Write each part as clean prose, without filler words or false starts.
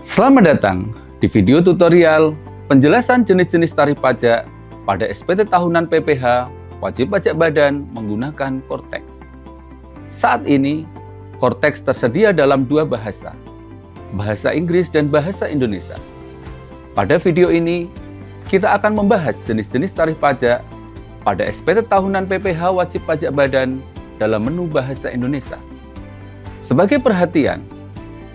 Selamat datang di video tutorial penjelasan jenis-jenis tarif pajak pada SPT tahunan PPh wajib pajak badan menggunakan Cortex. Saat ini, Cortex tersedia dalam dua bahasa, bahasa Inggris dan bahasa Indonesia. Pada video ini, kita akan membahas jenis-jenis tarif pajak pada SPT tahunan PPh wajib pajak badan dalam menu bahasa Indonesia. Sebagai perhatian,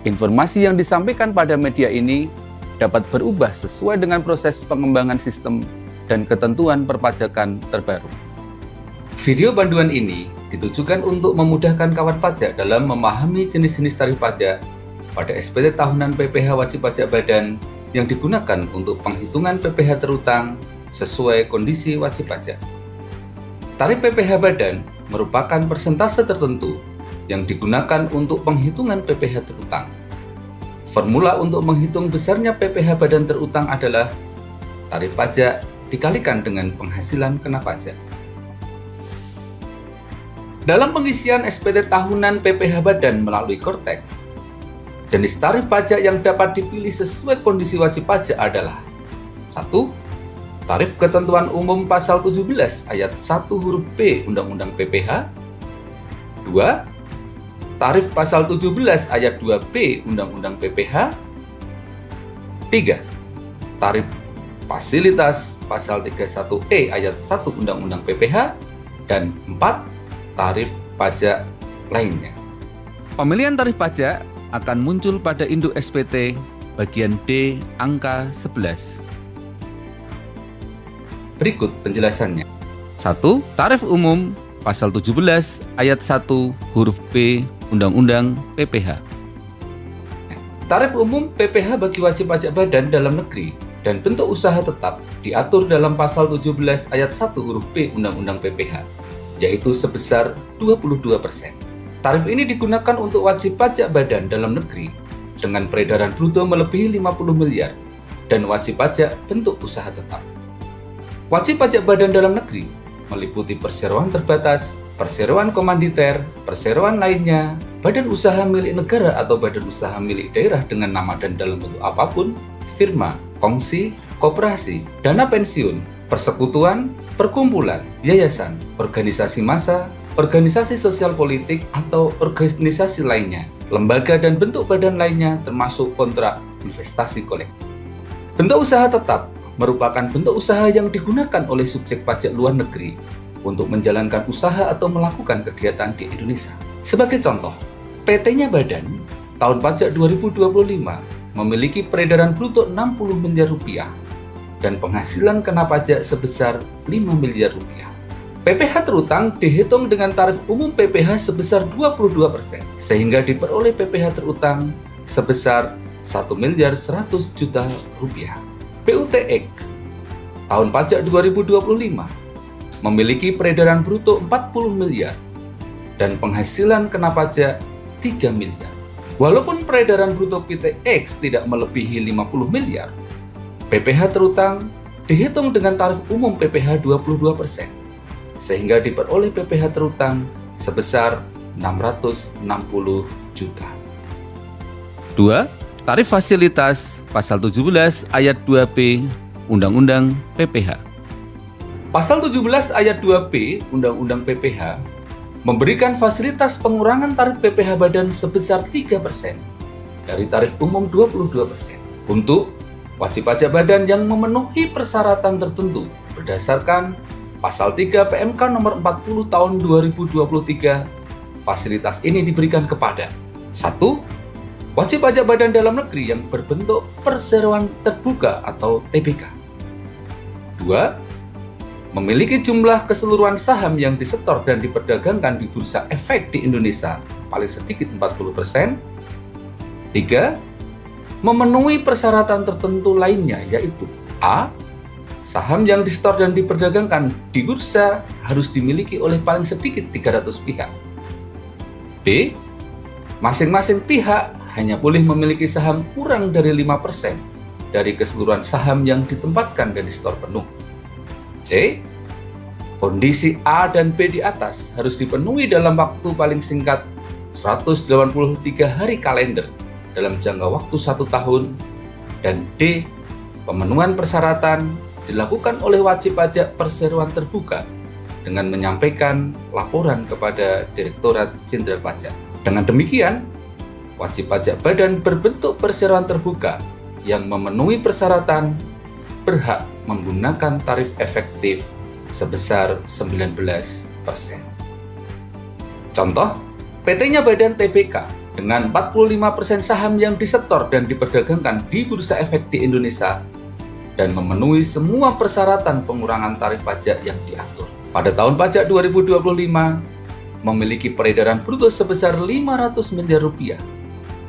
informasi yang disampaikan pada media ini dapat berubah sesuai dengan proses pengembangan sistem dan ketentuan perpajakan terbaru. Video panduan ini ditujukan untuk memudahkan kawan pajak dalam memahami jenis-jenis tarif pajak pada SPT tahunan PPh wajib pajak badan yang digunakan untuk penghitungan PPh terutang sesuai kondisi wajib pajak. Tarif PPh badan merupakan persentase tertentu yang digunakan untuk penghitungan PPh terutang. Formula untuk menghitung besarnya PPh badan terutang adalah tarif pajak dikalikan dengan penghasilan kena pajak. Dalam pengisian SPT tahunan PPh badan melalui Cortex, jenis tarif pajak yang dapat dipilih sesuai kondisi wajib pajak adalah 1. Tarif ketentuan umum pasal 17 ayat 1 huruf B Undang-Undang PPh. 2. Tarif pasal 17 ayat 2B Undang-Undang PPh. 3. Tarif fasilitas pasal 31E ayat 1 Undang-Undang PPh. Dan 4. Tarif pajak lainnya. Pemilihan tarif pajak akan muncul pada induk SPT bagian D angka 11. Berikut penjelasannya. 1. Tarif umum pasal 17 ayat 1 huruf B Undang-Undang PPh. Tarif umum PPh bagi wajib pajak badan dalam negeri dan bentuk usaha tetap diatur dalam pasal 17 ayat 1 huruf B Undang-Undang PPh, yaitu sebesar 22%. Tarif ini digunakan untuk wajib pajak badan dalam negeri dengan peredaran bruto melebihi 50 miliar dan wajib pajak bentuk usaha tetap. Wajib pajak badan dalam negeri meliputi perseroan terbatas, perseroan komanditer, perseroan lainnya, badan usaha milik negara atau badan usaha milik daerah dengan nama dan dalam bentuk apapun, firma, kongsi, koperasi, dana pensiun, persekutuan, perkumpulan, yayasan, organisasi massa, organisasi sosial politik atau organisasi lainnya, lembaga dan bentuk badan lainnya termasuk kontrak investasi kolektif. Bentuk usaha tetap merupakan bentuk usaha yang digunakan oleh subjek pajak luar negeri untuk menjalankan usaha atau melakukan kegiatan di Indonesia. Sebagai contoh, PT-nya Badan tahun pajak 2025 memiliki peredaran bruto 60 miliar rupiah dan penghasilan kena pajak sebesar 5 miliar rupiah. PPh terutang dihitung dengan tarif umum PPh sebesar 22%, sehingga diperoleh PPh terutang sebesar 1 miliar 100 juta rupiah. PUTX tahun pajak 2025 memiliki peredaran bruto 40 miliar dan penghasilan kena pajak 3 miliar. Walaupun peredaran bruto PTX tidak melebihi 50 miliar, PPh terutang dihitung dengan tarif umum PPh 22%, sehingga diperoleh PPh terutang sebesar 660 juta. 2. Tarif fasilitas pasal 17 ayat 2B Undang-Undang PPh. Pasal 17 ayat 2B Undang-Undang PPh memberikan fasilitas pengurangan tarif PPh badan sebesar 3% dari tarif umum 22% untuk wajib pajak badan yang memenuhi persyaratan tertentu berdasarkan pasal 3 PMK nomor 40 tahun 2023. Fasilitas ini diberikan kepada 1. Wajib pajak badan dalam negeri yang berbentuk perseroan terbuka atau TBK. 2. Memiliki jumlah keseluruhan saham yang disetor dan diperdagangkan di Bursa Efek di Indonesia paling sedikit 40%. 3. Memenuhi persyaratan tertentu lainnya, yaitu A. Saham yang disetor dan diperdagangkan di bursa harus dimiliki oleh paling sedikit 300 pihak. B. Masing-masing pihak hanya boleh memiliki saham kurang dari 5% dari keseluruhan saham yang ditempatkan dan disetor penuh. C. Kondisi A dan B di atas harus dipenuhi dalam waktu paling singkat 183 hari kalender dalam jangka waktu 1 tahun, dan D. Pemenuhan persyaratan dilakukan oleh wajib pajak perseroan terbuka dengan menyampaikan laporan kepada Direktorat Jenderal Pajak. Dengan demikian, wajib pajak badan berbentuk perseroan terbuka yang memenuhi persyaratan berhak menggunakan tarif efektif sebesar 19%. Contoh, PT-nya Badan TBK dengan 45% saham yang disetor dan diperdagangkan di Bursa Efek di Indonesia dan memenuhi semua persyaratan pengurangan tarif pajak yang diatur. Pada tahun pajak 2025, memiliki peredaran bruto sebesar 500 miliar rupiah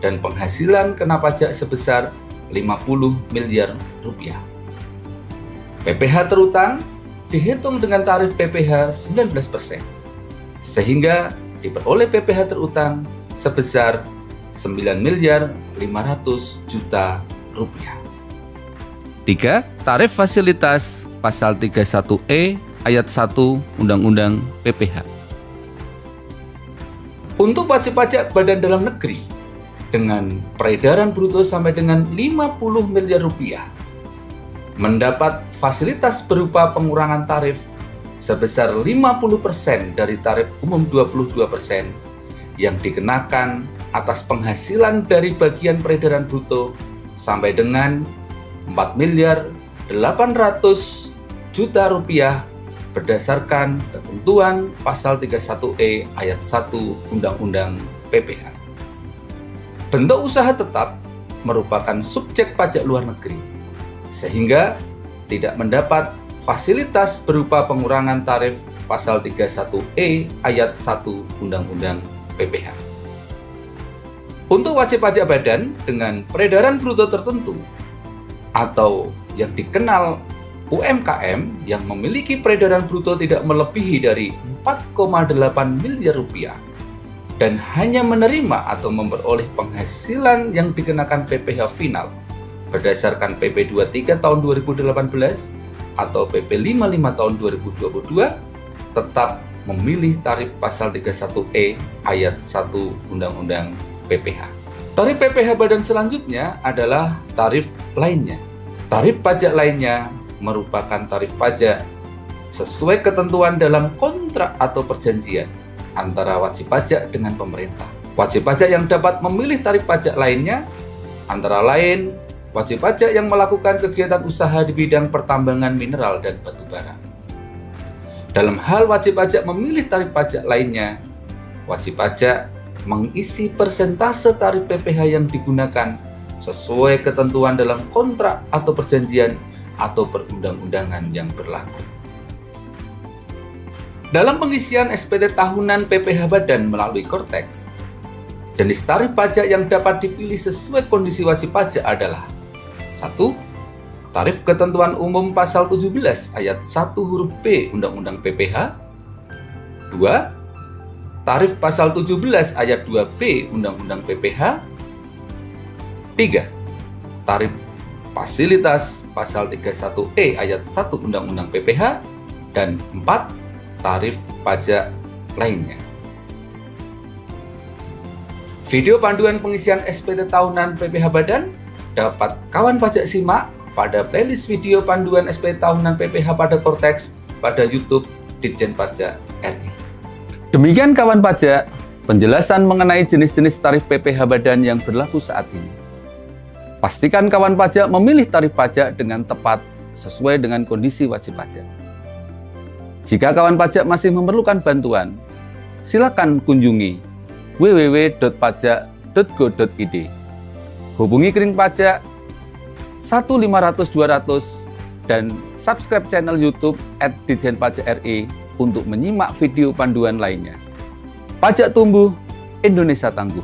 dan penghasilan kena pajak sebesar 50 miliar rupiah. PPh terutang dihitung dengan tarif PPh 19%, sehingga diperoleh PPh terutang sebesar 9 miliar 500 juta rupiah. 3. Tarif fasilitas pasal 31E ayat 1 Undang-Undang PPh. Untuk wajib pajak badan dalam negeri dengan peredaran bruto sampai dengan 50 miliar rupiah mendapat fasilitas berupa pengurangan tarif sebesar 50% dari tarif umum 22% yang dikenakan atas penghasilan dari bagian peredaran bruto sampai dengan 4 miliar 800 juta rupiah berdasarkan ketentuan pasal 31E ayat 1 Undang-Undang PPh. Bentuk usaha tetap merupakan subjek pajak luar negeri, sehingga tidak mendapat fasilitas berupa pengurangan tarif pasal 31E ayat 1 Undang-Undang PPh. Untuk wajib pajak badan dengan peredaran bruto tertentu atau yang dikenal UMKM yang memiliki peredaran bruto tidak melebihi dari 4,8 miliar rupiah dan hanya menerima atau memperoleh penghasilan yang dikenakan PPh final berdasarkan PP 23 tahun 2018 atau PP 55 tahun 2022 tetap memilih tarif pasal 31E ayat 1 Undang-Undang PPh. Tarif PPh badan selanjutnya adalah tarif lainnya. Tarif pajak lainnya merupakan tarif pajak sesuai ketentuan dalam kontrak atau perjanjian antara wajib pajak dengan pemerintah. Wajib pajak yang dapat memilih tarif pajak lainnya antara lain wajib pajak yang melakukan kegiatan usaha di bidang pertambangan mineral dan batu bara. Dalam hal wajib pajak memilih tarif pajak lainnya, wajib pajak mengisi persentase tarif PPh yang digunakan sesuai ketentuan dalam kontrak atau perjanjian atau perundang-undangan yang berlaku. Dalam pengisian SPT tahunan PPh badan melalui Kortex, jenis tarif pajak yang dapat dipilih sesuai kondisi wajib pajak adalah 1. Tarif ketentuan umum pasal 17 ayat 1 huruf B Undang-Undang PPh. 2. Tarif pasal 17 ayat 2B Undang-Undang PPh. 3. Tarif fasilitas pasal 31E ayat 1 Undang-Undang PPh. Dan 4. Tarif pajak lainnya. Video panduan pengisian SPT tahunan PPh badan dapat kawan pajak simak pada playlist video panduan SPT tahunan PPh pada Kortex pada YouTube Ditjen Pajak RI. Demikian kawan pajak, penjelasan mengenai jenis-jenis tarif PPh badan yang berlaku saat ini. Pastikan kawan pajak memilih tarif pajak dengan tepat sesuai dengan kondisi wajib pajak. Jika kawan pajak masih memerlukan bantuan, silakan kunjungi www.pajak.go.id. Hubungi Kering Pajak 1500200 dan subscribe channel YouTube @Ditjen Pajak RI untuk menyimak video panduan lainnya. Pajak tumbuh, Indonesia tangguh.